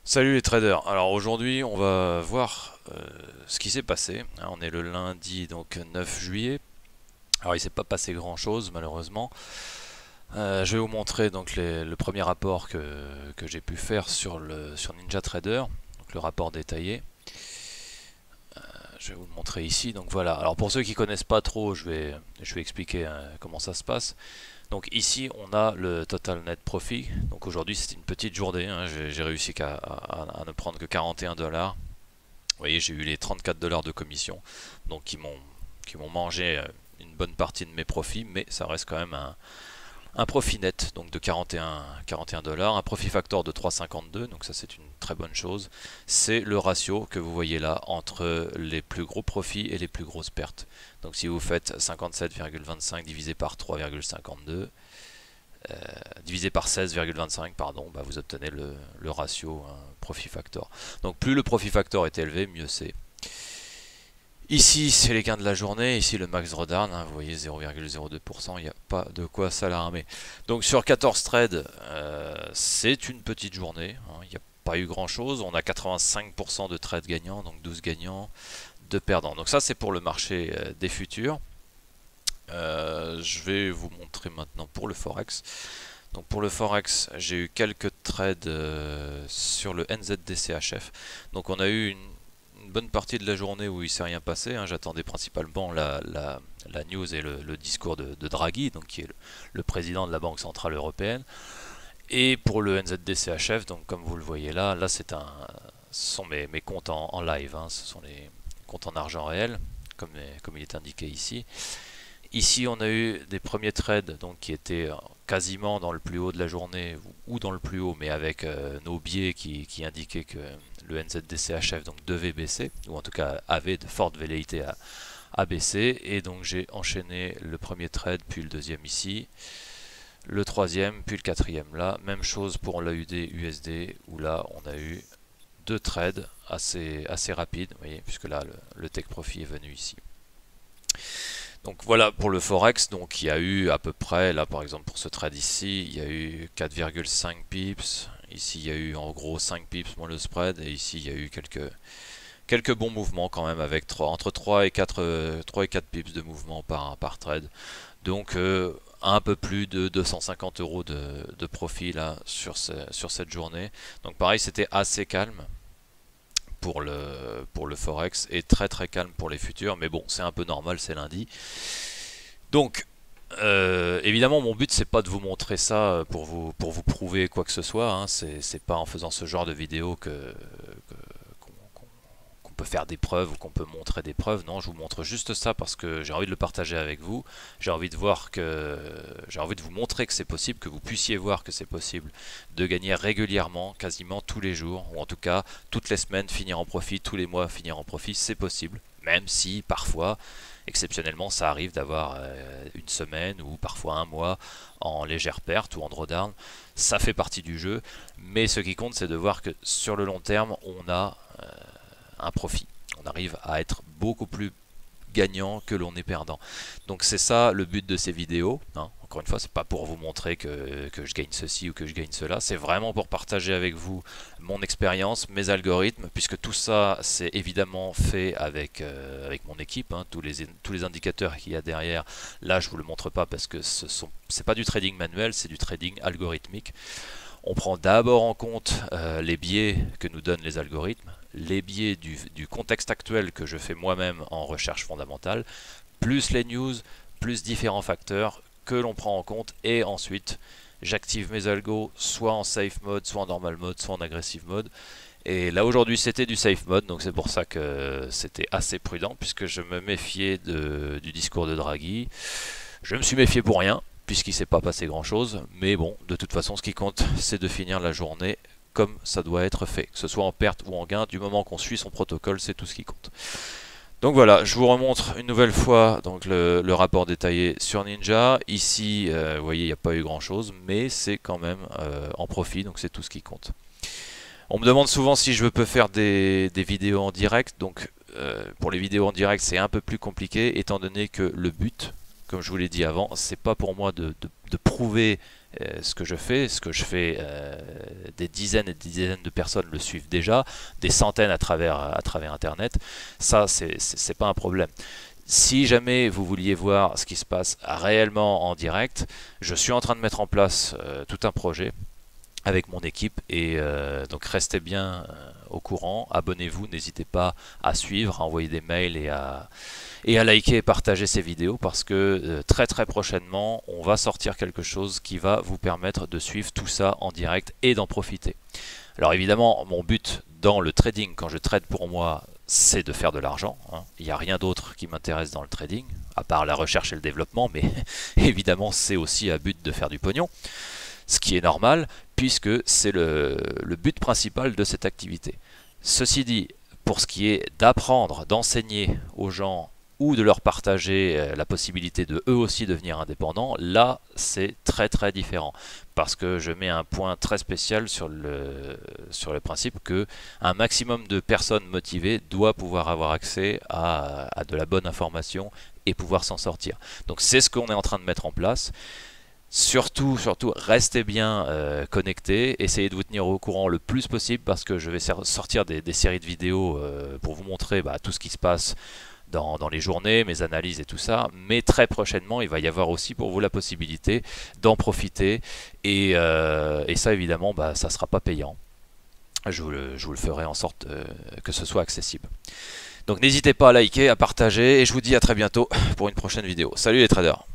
Salut les traders. Alors aujourd'hui, on va voir ce qui s'est passé. Hein, on est le lundi donc 9 juillet. Alors il s'est pas passé grand chose malheureusement. Je vais vous montrer donc le premier rapport que j'ai pu faire sur NinjaTrader, donc le rapport détaillé. Je vais vous le montrer ici. Donc voilà. Alors pour ceux qui connaissent pas trop, je vais expliquer comment ça se passe. Donc ici on a le total net profit. Donc aujourd'hui c'était une petite journée, hein. J'ai réussi à ne prendre que 41 dollars. Vous voyez, j'ai eu les 34 dollars de commission, donc qui m'ont mangé une bonne partie de mes profits, mais ça reste quand même un profit net donc de 41 dollars, un profit factor de 3,52, donc ça c'est une très bonne chose. C'est le ratio que vous voyez là entre les plus gros profits et les plus grosses pertes. Donc si vous faites 57,25 divisé par 3,52 divisé par 16,25, pardon, bah vous obtenez le ratio profit factor. Donc plus le profit factor est élevé, mieux c'est. Ici, c'est les gains de la journée. Ici, le max drawdown, hein, vous voyez 0,02%, il n'y a pas de quoi s'alarmer. Donc sur 14 trades, c'est une petite journée. Hein, il n'y a pas eu grand chose. On a 85% de trades gagnants, donc 12 gagnants, 2 perdants. Donc ça, c'est pour le marché des futurs. Je vais vous montrer maintenant pour le Forex. Donc pour le Forex, j'ai eu quelques trades sur le NZDCHF. Donc on a eu une bonne partie de la journée où il ne s'est rien passé, hein. J'attendais principalement la news et le discours de Draghi, donc qui est le président de la Banque Centrale Européenne. Et pour le NZDCHF, donc comme vous le voyez là, ce sont mes comptes en live, hein. Ce sont les comptes en argent réel, comme il est indiqué ici. Ici, on a eu des premiers trades donc, qui étaient quasiment dans le plus haut de la journée ou dans le plus haut, mais avec nos biais qui indiquaient que le NZDCHF donc, devait baisser, ou en tout cas avait de fortes velléités à baisser. Et donc j'ai enchaîné le premier trade, puis le deuxième ici, le troisième, puis le quatrième là. Même chose pour l'AUD USD, où là on a eu deux trades assez rapides, vous voyez, puisque là le take profit est venu ici. Donc voilà pour le Forex, donc il y a eu à peu près, là par exemple pour ce trade ici, il y a eu 4,5 pips, ici il y a eu en gros 5 pips moins le spread, et ici il y a eu quelques bons mouvements quand même avec entre 3 et 4 pips de mouvement par trade. Donc un peu plus de 250 euros de profit là sur cette journée. Donc pareil c'était assez calme pour le Forex et très calme pour les futurs, mais bon c'est un peu normal, c'est lundi. Donc évidemment mon but c'est pas de vous montrer ça pour vous prouver quoi que ce soit, hein. C'est pas en faisant ce genre de vidéo qu'on peut faire des preuves ou qu'on peut montrer des preuves. Non, je vous montre juste ça parce que j'ai envie de le partager avec vous. J'ai envie de vous montrer que c'est possible, que vous puissiez voir que c'est possible de gagner régulièrement, quasiment tous les jours, ou en tout cas toutes les semaines finir en profit, tous les mois finir en profit, c'est possible. Même si parfois, exceptionnellement, ça arrive d'avoir une semaine ou parfois un mois en légère perte ou en drawdown. Ça fait partie du jeu, mais ce qui compte c'est de voir que sur le long terme, on a un profit. On arrive à être beaucoup plus gagnant que l'on est perdant. Donc c'est ça le but de ces vidéos, hein. Encore une fois, c'est pas pour vous montrer que je gagne ceci ou que je gagne cela, c'est vraiment pour partager avec vous mon expérience, mes algorithmes, puisque tout ça c'est évidemment fait avec mon équipe, hein. Tous les indicateurs qu'il y a derrière, là je vous le montre pas parce que c'est pas du trading manuel, c'est du trading algorithmique. On prend d'abord en compte les biais que nous donnent les algorithmes, les biais du contexte actuel que je fais moi-même en recherche fondamentale, plus les news, plus différents facteurs que l'on prend en compte, et ensuite j'active mes algos soit en safe mode, soit en normal mode, soit en aggressive mode. Et là aujourd'hui c'était du safe mode, donc c'est pour ça que c'était assez prudent, puisque je me méfiais du discours de Draghi. Je me suis méfié pour rien, puisqu'il ne s'est pas passé grand chose, mais bon, de toute façon ce qui compte c'est de finir la journée comme ça doit être fait, que ce soit en perte ou en gain, du moment qu'on suit son protocole, c'est tout ce qui compte. Donc voilà, je vous remontre une nouvelle fois donc le rapport détaillé sur Ninja. Ici, vous voyez, il n'y a pas eu grand chose, mais c'est quand même en profit, donc c'est tout ce qui compte. On me demande souvent si je peux faire des vidéos en direct, donc pour les vidéos en direct c'est un peu plus compliqué, étant donné que le but comme je vous l'ai dit avant, c'est pas pour moi de prouver ce que je fais. Ce que je fais, des dizaines et des dizaines de personnes le suivent déjà, des centaines à travers Internet. Ça, c'est pas un problème. Si jamais vous vouliez voir ce qui se passe réellement en direct, je suis en train de mettre en place tout un projet avec mon équipe et donc restez bien au courant, abonnez-vous, n'hésitez pas à suivre, à envoyer des mails et à liker et partager ces vidéos parce que très très prochainement on va sortir quelque chose qui va vous permettre de suivre tout ça en direct et d'en profiter. Alors évidemment mon but dans le trading quand je trade pour moi c'est de faire de l'argent, hein. Il n'y a rien d'autre qui m'intéresse dans le trading à part la recherche et le développement, mais évidemment c'est aussi à but de faire du pognon. Ce qui est normal puisque c'est le but principal de cette activité. Ceci dit, pour ce qui est d'apprendre, d'enseigner aux gens ou de leur partager la possibilité de eux aussi devenir indépendants, là c'est très très différent. Parce que je mets un point très spécial sur le principe que un maximum de personnes motivées doit pouvoir avoir accès à de la bonne information et pouvoir s'en sortir. Donc c'est ce qu'on est en train de mettre en place. Surtout, restez bien connectés, essayez de vous tenir au courant le plus possible parce que je vais sortir des séries de vidéos pour vous montrer tout ce qui se passe dans les journées, mes analyses et tout ça. Mais très prochainement, il va y avoir aussi pour vous la possibilité d'en profiter et ça évidemment, ça ne sera pas payant. Je vous le ferai en sorte que ce soit accessible. Donc n'hésitez pas à liker, à partager et je vous dis à très bientôt pour une prochaine vidéo. Salut les traders!